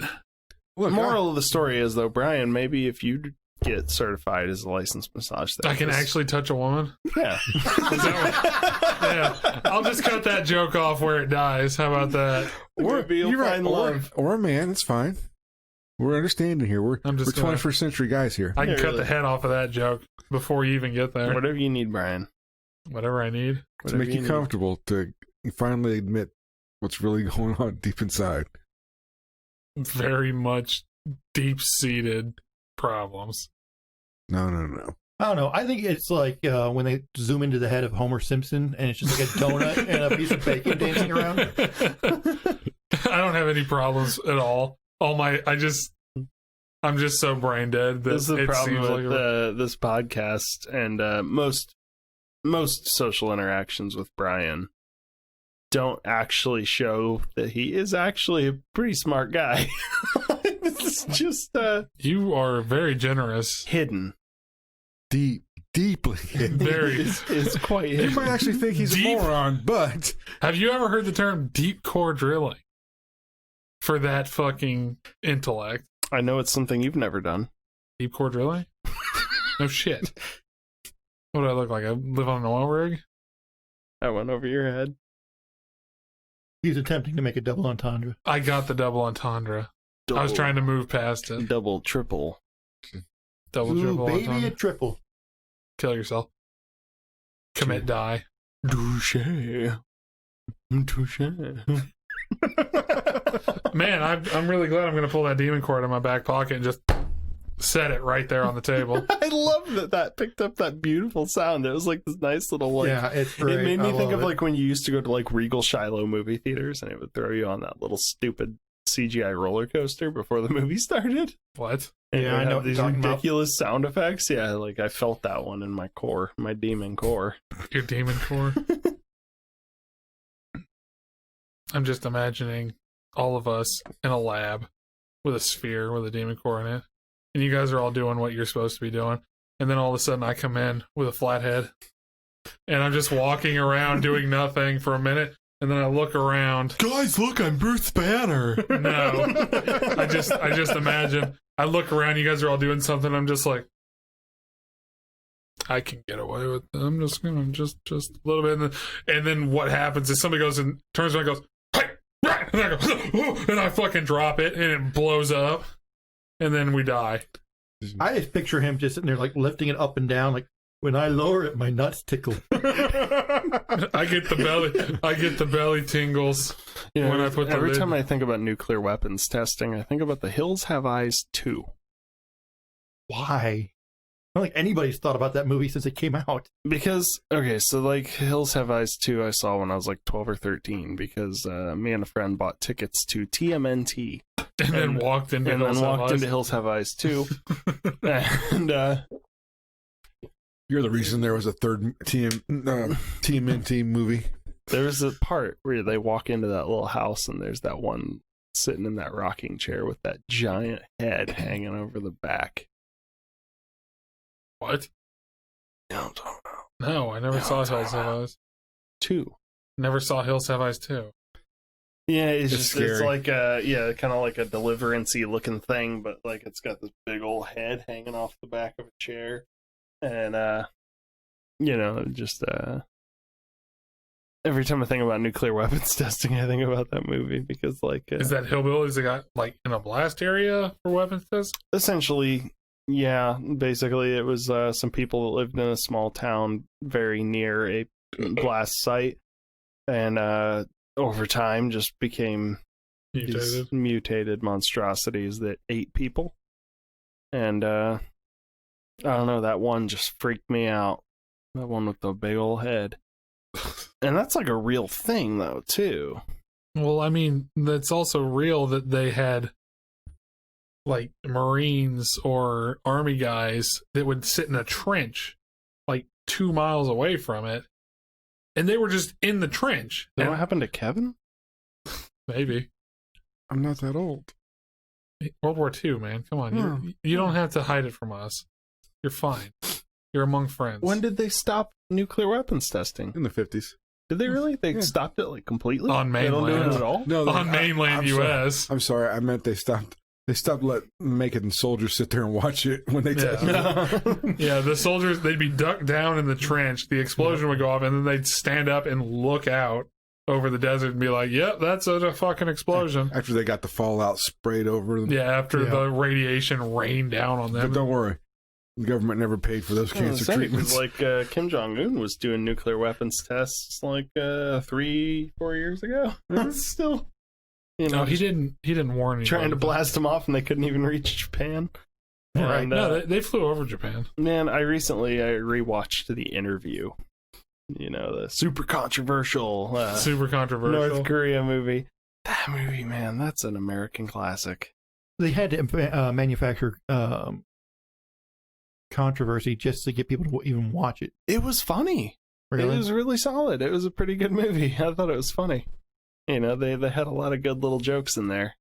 Look, Moral of the story is though, Brian, maybe if you get certified as a licensed massage therapist, I can actually touch a woman. yeah. Is that yeah, I'll just cut that joke off where it dies. How about that? You'll find love. Or a man. It's fine. We're understanding here. We're I'm just 21st century guys here. I can Yeah, cut really. the head off of that joke before you even get there. Whatever you need, Brian. Whatever I need. To Whatever make you need. comfortable, to finally admit what's really going on deep inside. Very much deep-seated problems. No. I don't know. I think it's like when they zoom into the head of Homer Simpson and it's just like a donut and a piece of bacon dancing around. I don't have any problems at all. I'm just so brain dead that This is the it problem seems with like this podcast and most social interactions with Brian don't actually show that he is actually a pretty smart guy. It's just you are very generous. hidden. Deeply. Very. It's quite You hidden. might actually think he's Deep. a moron, but Have you ever heard the term deep core drilling for that fucking intellect? I know it's something you've never done. Deep core drilling? No shit. What do I look like? I live on an oil rig? I went over your head. He's attempting to make a double entendre. I got the double entendre. I was trying to move past it. double, triple. Double, Ooh, triple baby, a entendre. triple. Kill yourself. Commit, die. Touche. Touche. Man, I'm really glad I'm going to pull that demon cord in my back pocket and just set it right there on the table. I love that picked up that beautiful sound. It was like this nice little like. Yeah, it's great. It made me I think love of it. like when you used to go to like Regal Shiloh movie theaters and it would throw you on that little stupid CGI roller coaster before the movie started. What? And Yeah, it would I know have what you're these talking about. ridiculous sound effects. Yeah, like I felt that one in my core, my demon core. Your demon core? I'm just imagining all of us in a lab with a sphere with a demon core in it. And you guys are all doing what you're supposed to be doing. And then all of a sudden I come in with a flat head. And I'm just walking around doing nothing for a minute. And then I look around. Guys, look, I'm Bruce Banner. No. I just imagine. I look around, you guys are all doing something. I'm just like, I can get away with it. I'm just gonna just a little bit, and then what happens is somebody goes and turns around and goes, hey, right, and I go, oh, and I fucking drop it, and it blows up, and then we die. I just picture him just sitting there like lifting it up and down, like when I lower it, my nuts tickle. I get the belly tingles You know, when I put the every lid. time I think about nuclear weapons testing, I think about The Hills Have Eyes 2. Why? I don't think anybody's thought about that movie since it came out. Because, okay, so like Hills Have Eyes 2 I saw when I was like 12 or 13 because me and a friend bought tickets to TMNT. and then walked into And then Hills Have walked Eyes. into Hills Have Eyes 2. And you're the reason there was a third TMNT movie. There's a part where they walk into that little house and there's that one sitting in that rocking chair with that giant head hanging over the back. What? Yeah, I'm talking about. No, I never saw Hills Have Eyes. 2. Never saw Hills Have Eyes 2. Yeah, it's scary. like a kind of like a deliverance-y looking thing, but like it's got this big old head hanging off the back of a chair, and just every time I think about nuclear weapons testing, I think about that movie because is that hillbillies that got like in a blast area for weapons tests? Essentially, yeah. Basically, it was some people that lived in a small town very near a blast site, and over time just became these mutated monstrosities that ate people. And I don't know, that one just freaked me out. That one with the big old head. And that's like a real thing, though, too. Well, I mean, that's also real that they had like Marines or Army guys that would sit in a trench like 2 miles away from it. And they were just in the trench. That what happened to Kevin? Maybe. I'm not that old. World War II, man. Come on. You don't have to hide it from us. You're fine. You're among friends. When did they stop nuclear weapons testing? In the 50s. Did they really? They stopped it like completely? On mainland. They don't do it at all? No, on mainland I'm U.S. Sorry. I'm sorry. I meant they stopped. They stopped making soldiers sit there and watch it when they tested it. Yeah, the soldiers, they'd be ducked down in the trench. The explosion would go off, and then they'd stand up and look out over the desert and be like, yep, that's a fucking explosion. After they got the fallout sprayed over them. Yeah, after the radiation rained down on them. But don't worry. The government never paid for those cancer treatments. Like Kim Jong-un was doing nuclear weapons tests like 3-4 years ago. Still... No, he didn't warn anybody. Trying to blast them off, and they couldn't even reach Japan. Right. And, no, they flew over Japan. Man, I rewatched The Interview. You know, the super controversial North Korea movie. That movie, man, that's an American classic. They had to manufacture controversy just to get people to even watch it. It was funny. Really? It was really solid. It was a pretty good movie. I thought it was funny. You know, they had a lot of good little jokes in there.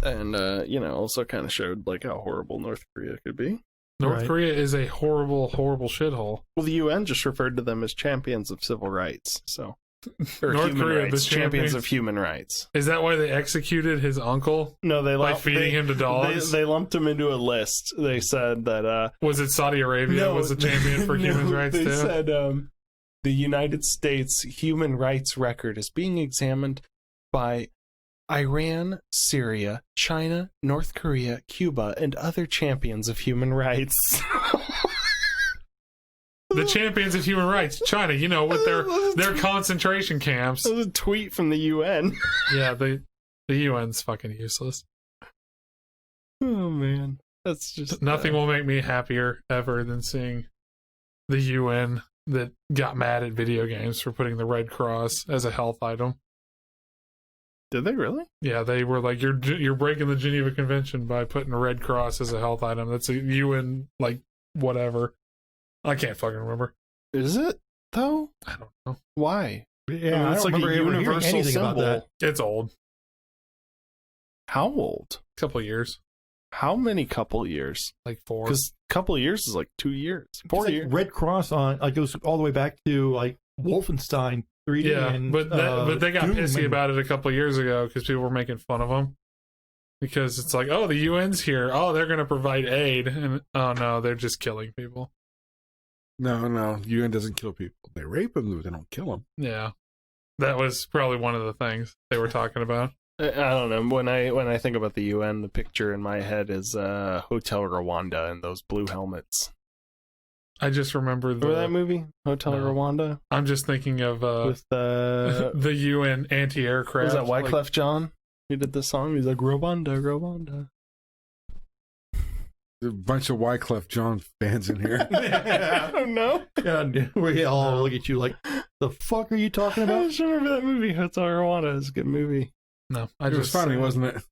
And, also kind of showed, like, how horrible North Korea could be. North Korea is a horrible, horrible shithole. Well, the UN just referred to them as champions of civil rights, so... Or North Korea, rights, champions of human rights. Is that why they executed his uncle? No, by feeding him to dogs? They lumped him into a list. They said that... was it Saudi Arabia was a champion for human rights, too? They said... the United States human rights record is being examined by Iran, Syria, China, North Korea, Cuba, and other champions of human rights. The champions of human rights, China, with their concentration camps. That was a tweet from the UN. Yeah, the UN's fucking useless. Oh, man. That's just... Nothing will make me happier ever than seeing the UN that got mad at video games for putting the Red Cross as a health item. Did they really? Yeah, they were like, you're breaking the Geneva Convention by putting a Red Cross as a health item. That's a UN, like, whatever. I can't fucking remember. Is it, though? I don't know. Why? Yeah, I mean, it's like a universal symbol. About that. It's old. How old? Couple years. How many couple years? Like 4. Because couple years is like 2 years. 4 like years. Red Cross goes all the way back to like Wolfenstein 3D. Yeah, and, but they got Doom pissy about it a couple years ago because people were making fun of them. Because it's like, oh, the UN's here. Oh, they're going to provide aid. And oh, no, they're just killing people. No. UN doesn't kill people. They rape them, but they don't kill them. Yeah. That was probably one of the things they were talking about. I don't know. When I think about the UN, the picture in my head is Hotel Rwanda and those blue helmets. I just remember that movie, Hotel Rwanda. I'm just thinking of with the UN anti-aircraft. Was that Wyclef Jean? He did this song. He's like Rwanda. There's a bunch of Wyclef Jean fans in here. I don't know. Yeah, we all look at you like, the fuck are you talking about? I just remember that movie. Hotel Rwanda is a good movie. No, It was funny, wasn't it?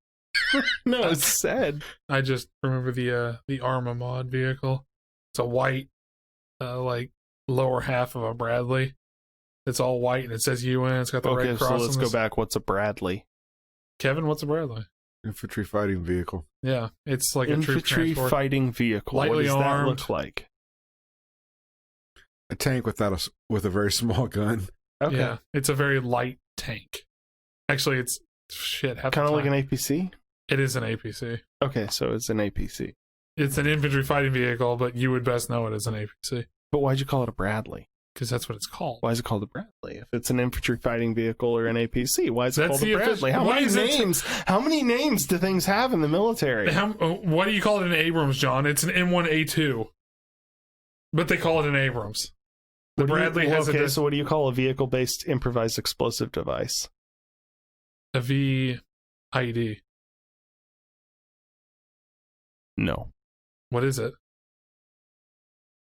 No, it's sad. I just remember the Arma mod vehicle. It's a white, like lower half of a Bradley, It's all white and it says UN. It's got the Okay, red so cross. let's on go this. back. What's a Bradley? Kevin, what's a Bradley? Infantry fighting vehicle. Yeah, it's like a troop Infantry transport. fighting vehicle. Lightly what does armed. that look like? A tank with a very small gun. Okay. Yeah, it's a very light tank. Actually, it's shit. Kind of like an APC? It is an APC. Okay, so it's an APC. It's an infantry fighting vehicle, but you would best know it as an APC But why'd you call it a Bradley? because that's what it's called. Why is it called a Bradley? If it's an infantry fighting vehicle or an APC, why is it That's called a the Bradley? official- why is it- How many names do things have in the military? What do you call it in Abrams, John? It's an M1A2, but they call it an Abrams. The Bradley has okay, so what do you call a vehicle-based improvised explosive device? a VID. No. What is it?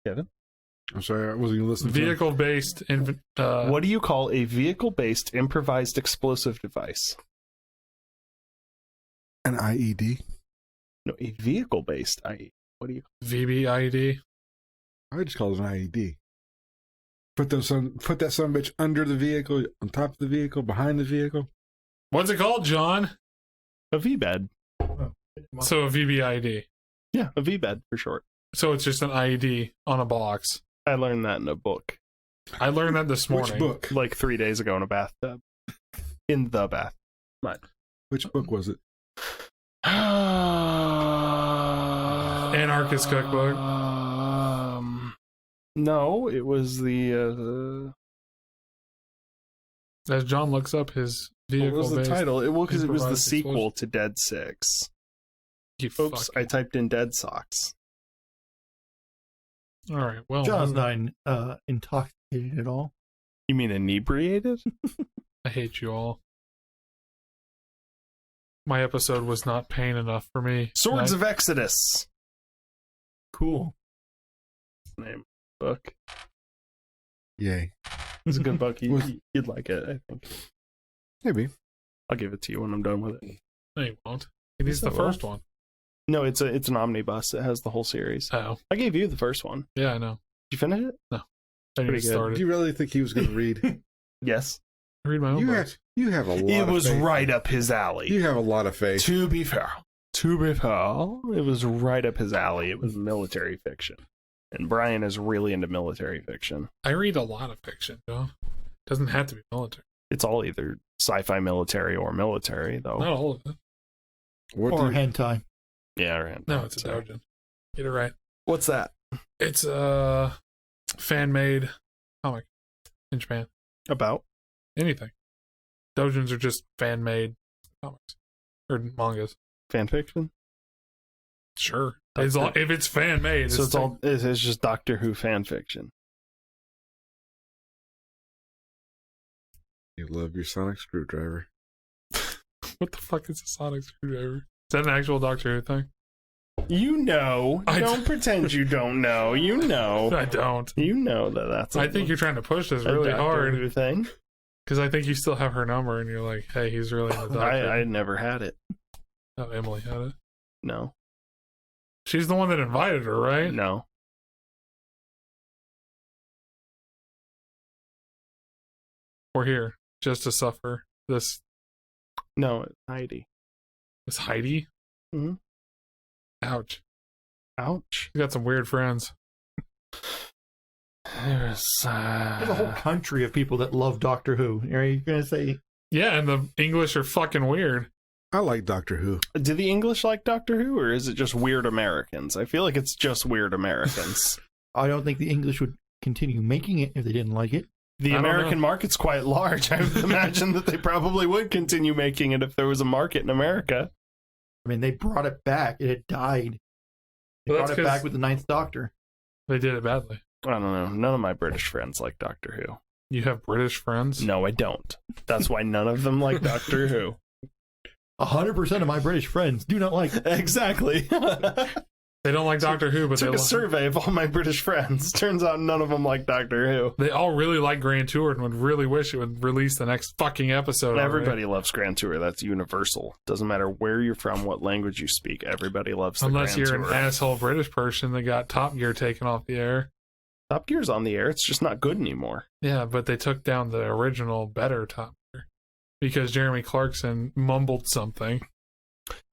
Kevin? I'm sorry, I wasn't even listening. to him. Vehicle-based. What do you call a vehicle-based improvised explosive device? An IED. No, a vehicle-based IE. What do you VBID. I just call it an IED. Put that son of a bitch under the vehicle, on top of the vehicle, behind the vehicle. What's it called, John? A V-bed. So a VBID. Yeah, a V-bed for short. So it's just an IED on a box. I learned that in a book. I learned that this morning. Which book? Like 3 days ago in a bathtub. In the bath. Which book was it? Anarchist Cookbook. No, it was the As John looks up his vehicle. what was the title? Because it was the improvised sequel to Dead Six. You Oops, fuck. I typed in Dead Socks. All right. Well, John's not intoxicated at all. You mean inebriated? I hate you all. My episode was not pain enough for me. Swords of Exodus. Cool. Name book. Yay. It's a good book. Was- You'd like it, I think. Maybe. I'll give it to you when I'm done with it. No, you won't. It needs Yes, the I will. first one. No, it's an omnibus. It has the whole series. Oh, I gave you the first one. Did yeah, I know. you finish it? I didn't Pretty good. start Do it. you really think he was going to read? Yes. I read my own books. You have a lot It of was faith. right up his alley. You have a lot of faith. To be fair, it was right up his alley. It was military fiction. And Brian is really into military fiction. I read a lot of fiction, John. Doesn't have to be military. It's all either sci-fi military or military, though. Not all of it. What Or do you- hentai. Yeah, right. No, it's a doujin. Get it right. What's that? It's a fan-made comic in Japan. About? Anything. Doujins are just fan-made comics or mangas. Fan fiction? Sure. That's it. If it's fan-made, So it's just Doctor Who fan fiction. You love your sonic screwdriver. What the fuck is a sonic screwdriver? Is that an actual Doctor Who thing? You know. I Don't pretend you don't know. You know. I don't. You know that's I think you're trying to push this a really Doctor hard Who thing. because I think you still have her number and you're like, hey, he's really in the Doctor. I never had it. Oh, Emily had it. No. She's the one that invited her, right? No. We're here just to suffer this. No, it's Heidi. This Heidi. Mhm. Ouch. Ouch. You got some weird friends. There's There's a whole country of people that love Doctor Who. Are you going to say Yeah, and the English are fucking weird. I like Doctor Who. Do the English like Doctor Who, or is it just weird Americans? I feel like it's just weird Americans. I don't think the English would continue making it if they didn't like it? The I don't American know. market's quite large. I would imagine that they probably would continue making it if there was a market in America. I mean, they brought it back. It had died. They Well, brought that's it 'cause- back with the Ninth Doctor. They did it badly. I don't know. None of my British friends like Doctor Who. You have British friends? No, I don't. That's why none of them like Doctor Who. 100% of my British friends do not like it. Exactly. They don't like Doctor Who, but Took a survey of all my British friends. Turns out none of them like Doctor Who. they all really like Grand Tour and would really wish it would release the next fucking episode. already. Everybody loves Grand Tour. That's universal. Doesn't matter where you're from, what language you speak. Everybody loves the Unless Grand you're Tour. an asshole British person that got Top Gear taken off the air. Top Gear's on the air. It's just not good anymore. Yeah, but they took down the original better Top Gear because Jeremy Clarkson mumbled something.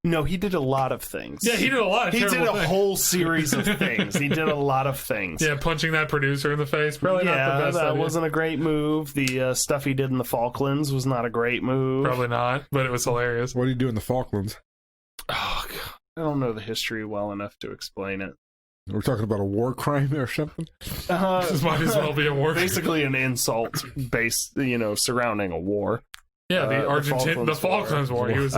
No, he did a lot of things. Yeah, he did a lot of He did terrible things. whole series of things. He did a lot of things. Yeah, punching that producer in the face. Probably not the best that idea. wasn't a great move. The stuff he did in the Falklands was not a great move. Probably not, but it was hilarious. What do you do in the Falklands? Oh, God. I don't know the history well enough to explain it. We're talking about a war crime or something? This might as well be a war. Basically an insult based, surrounding a war. Yeah, the Falklands War. He was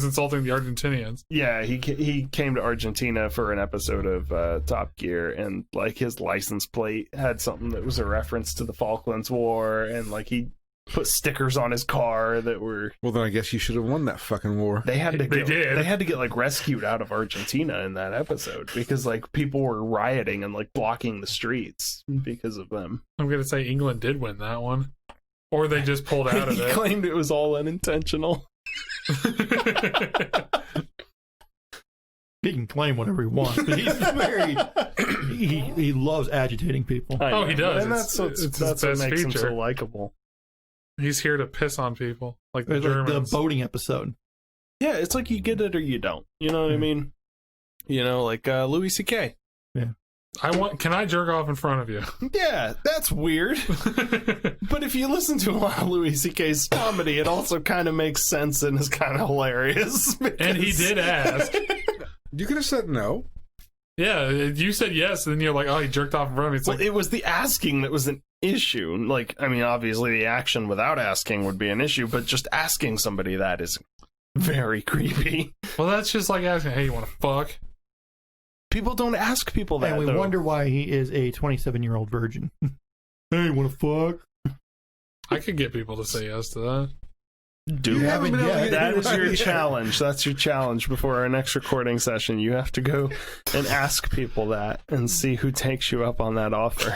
insulting the Argentinians. Yeah, he came to Argentina for an episode of Top Gear, and like his license plate had something that was a reference to the Falklands War, and like he put stickers on his car that were. Well, then I guess you should have won that fucking war. They had to did. get like rescued out of Argentina in that episode because like people were rioting and like blocking the streets because of them. I'm gonna say England did win that one. Or they just pulled out of He it. claimed it was all unintentional. He can claim whatever he wants, but he's very he loves agitating people. I know. He does. And It's that's his what best makes him so feature. likable. He's here to piss on people, like the It's like Germans. the boating episode. Yeah, it's like you get it or you don't. You know what I mean? Like Louis C.K. Can I jerk off in front of you? Yeah, that's weird. But if you listen to a lot of Louis C.K.'s comedy, it also kind of makes sense and is kind of hilarious. And he did ask. You could have said no. Yeah, you said yes, and then you're like, oh, he jerked off in front of me. It's Well, like, it was the asking that was an issue. Like, I mean, obviously the action without asking would be an issue, but just asking somebody that is very creepy. well, that's just like asking, hey, you want to fuck? People don't ask people that, And we though. wonder why he is a 27-year-old virgin. Hey, want to fuck? I could get people to say yes to that. Do You haven't yet. That is your Yeah. challenge. That's your challenge before our next recording session. You have to go and ask people that and see who takes you up on that offer.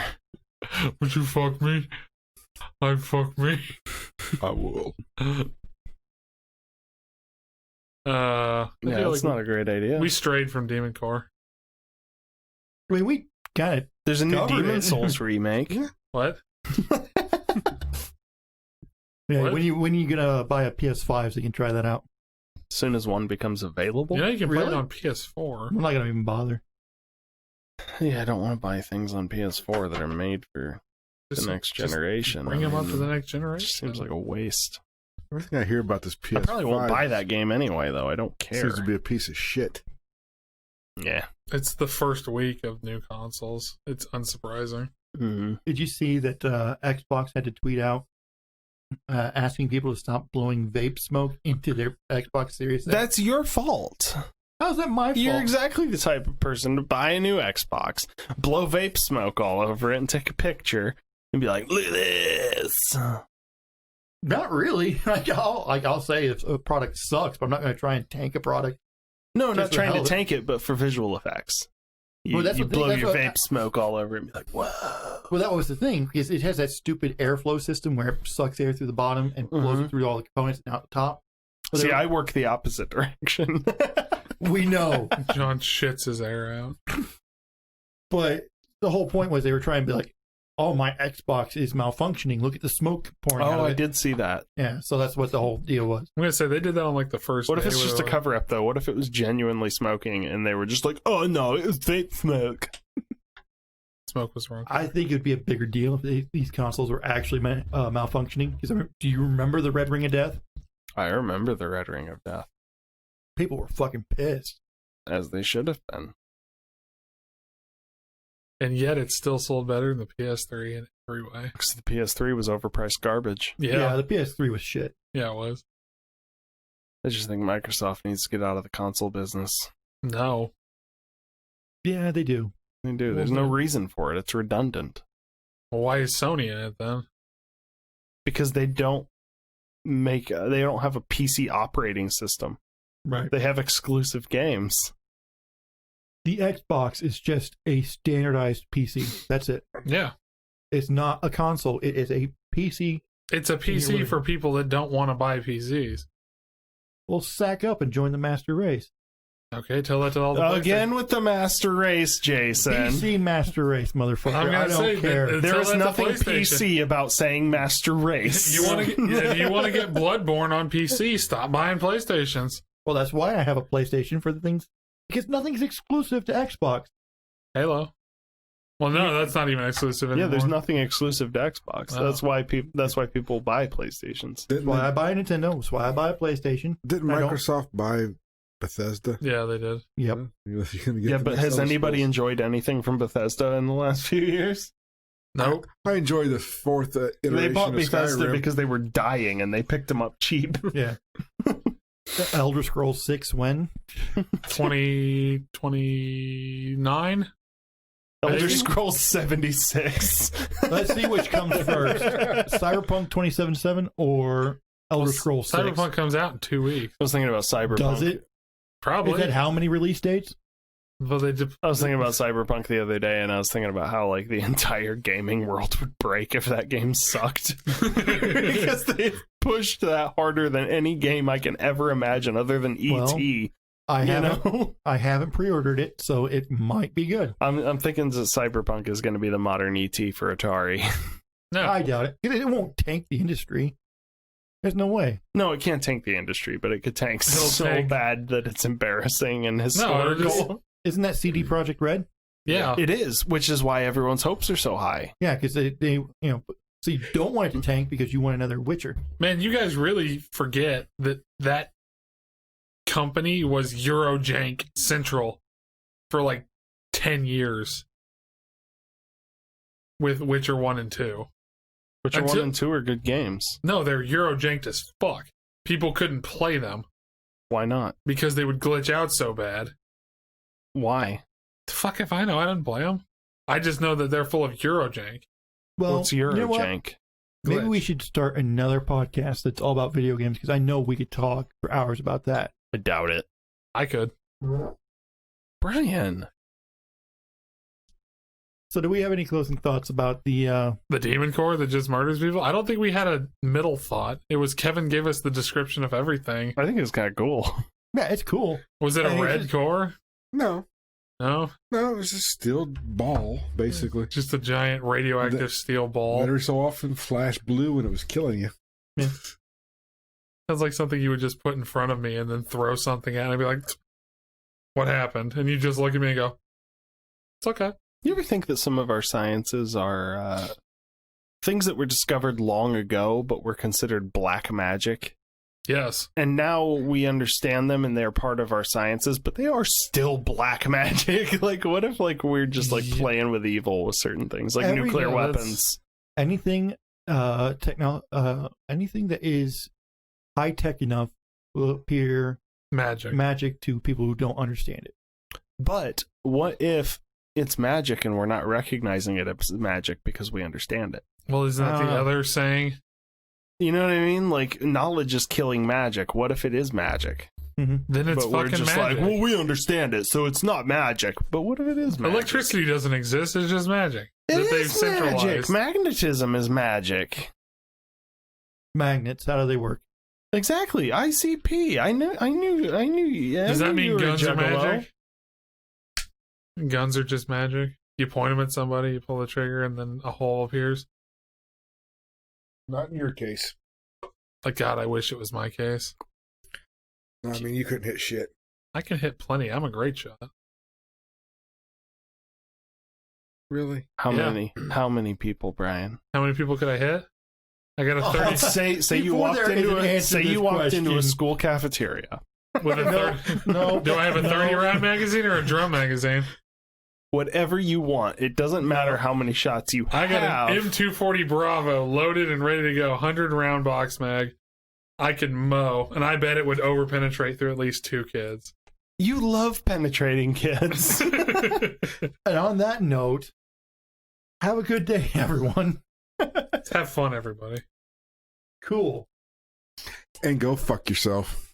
Would you fuck me? I'd fuck me. I will. I Yeah, feel that's like not a great idea. we strayed from Demon Core. I mean, we kind of There's a new covered Demon it. Souls remake. What? yeah. What? When you gonna buy a PS5 so you can try that out? As soon as one becomes available. You know you can play it Really? on PS4. I'm not gonna even bother. Yeah, I don't want to buy things on PS4 that are made for Just- the next just generation. Bring them up to the It next just generation. seems like a waste. Everything I hear about this PS5 I probably won't buy that game anyway, though. I don't care. seems to be a piece of shit. Yeah. It's the first week of new consoles. It's unsurprising. Mm-hmm. Did you see that Xbox had to tweet out asking people to stop blowing vape smoke into their Xbox Series X? That's your fault. How's that my fault? You're exactly the type of person to buy a new Xbox, blow vape smoke all over it, and take a picture and be like, "Look at this." Not really. I'll say if a product sucks, but I'm not going to try and tank a product. No, Just not for trying hell to of it. tank it, but for visual effects. You, Well, that's you the thing, blow that's your what- vape smoke all over it and be like, "Whoa!" Well, that was the thing, because it has that stupid airflow system where it sucks air through the bottom and blows it through all the components and out the top. Well, See, I work the opposite direction. we know, John shits his air out. but the whole point was they were trying to be like, "Oh, my Xbox is malfunctioning. Look at the smoke pouring out Oh, of I it." did see that. Yeah, so that's what the whole deal was. I'm gonna say they did that on like the first. What if day it's just a where- cover up, though? What if it was genuinely smoking and they were just like, "Oh no, it was vape smoke"? Smoke was wrong. I think it would be a bigger deal if these consoles were actually malfunctioning. Because do you remember the Red Ring of Death? I remember the Red Ring of Death, People were fucking pissed. as they should have been. And yet it still sold better than the PS3 in every way. Because the PS3 was overpriced garbage. Yeah, The PS3 was shit. yeah, it was. I just think Microsoft needs to get out of the console business. No, Yeah, they do. They do. There's no reason for it. It's redundant. well, why is Sony in it then? Because they don't they don't have a PC operating system. Right. They have exclusive games. The Xbox is just a standardized PC. That's it. Yeah, It's not a console. It is a PC. it's a PC for people that don't want to buy PCs. Well, sack up and join the master race. Okay, tell that to all the Again with the master race, Jason. PC Master Race, motherfucker. I don't care. There is nothing PC about saying master race. If you want to get Bloodborne on PC, stop buying PlayStations. Well, that's why I have a PlayStation for the things, because nothing's exclusive to Xbox. Halo. Well, no, that's not even exclusive anymore. Yeah, there's nothing exclusive to Xbox. Oh. That's why people buy PlayStations. That's why I buy a Nintendo. That's why I buy a PlayStation. Didn't Microsoft buy Bethesda? Yeah, they did. Yep. Yeah, but has anybody enjoyed anything from Bethesda in the last few years? Nope. I enjoy the fourth iteration They bought of Bethesda Skyrim. because they were dying and they picked them up cheap. Yeah. Elder Scrolls 6 when? 2029? Elder Scrolls 76. Let's see which comes first. Cyberpunk 2077 or Elder Scrolls 6? Cyberpunk comes out in 2 weeks. I was thinking about Cyberpunk. Does it? Probably. Is that how many release dates? Well, I was thinking about Cyberpunk the other day, and I was thinking about how like the entire gaming world would break if that game sucked. Because they pushed that harder than any game I can ever imagine, other than E.T. I haven't pre-ordered it, so it might be good. I'm thinking that Cyberpunk is going to be the modern E.T. for Atari. No. I doubt it. It won't tank the industry. There's no way. No, it can't tank the industry, but it could tank so bad that it's embarrassing and historical. Isn't that CD Projekt Red? Yeah. It is, which is why everyone's hopes are so high. Yeah, because they so you don't want it to tank because you want another Witcher. Man, you guys really forget that company was Eurojank Central for like 10 years with Witcher 1 and 2. Witcher 1 and 2 are good games. No, they're Eurojanked as fuck. People couldn't play them. Why not? Because they would glitch out so bad. Why? The fuck if I know? I didn't play them. I just know that they're full of Eurojank. Well, what's Eurojank? Maybe we should start another podcast that's all about video games, because I know we could talk for hours about that. I doubt it. I could. Brian. So do we have any closing thoughts about the Demon Core that just murders people? I don't think we had a middle thought. It was Kevin gave us the description of everything. I think it's kind of cool. Yeah, it's cool. Was it a red core? No, it was a steel ball, basically. Just a giant radioactive steel ball. Every so often flash blue when it was killing you. Yeah. Sounds like something you would just put in front of me and then throw something at, and I'd be like, what happened? And you just look at me and go, it's okay. You ever think that some of our sciences are things that were discovered long ago but were considered black magic? Yes. And now we understand them and they're part of our sciences, but they are still black magic. Like, what if we're just playing with evil with certain things, like nuclear weapons? Anything anything that is high tech enough will appear magic to people who don't understand it. But what if it's magic and we're not recognizing it as magic because we understand it? Well, isn't that the other saying? You know what I mean? Like, knowledge is killing magic. What if it is magic? Mm-hmm. Then it's but we're fucking just magic. like, well, we understand it, so it's not magic. But what if it is magic? Electricity doesn't exist. It's just magic. It that they've is centralized. magic. Magnetism is magic. Magnets, how do they work? Exactly. ICP. I knew. Yeah, Does that mean guns are juggalo. magic? Guns are just magic. You point them at somebody, you pull the trigger, and then a hole appears. Not in your case. Like, God, I wish it was my case. No, I mean, you couldn't hit shit. I can hit plenty. I'm a great shot. Really? How many people, Brian? How many people could I hit? I got a 30. Say you walked into a school cafeteria. With a 30, No. do I have a 30-round magazine or a drum magazine? Whatever you want. It doesn't matter how many shots you have. I got an M240 Bravo loaded and ready to go, 100-round box mag. I could mow, and I bet it would over-penetrate through at least 2 kids. You love penetrating kids. And on that note, have a good day, everyone. Let's have fun, everybody. Cool. And go fuck yourself.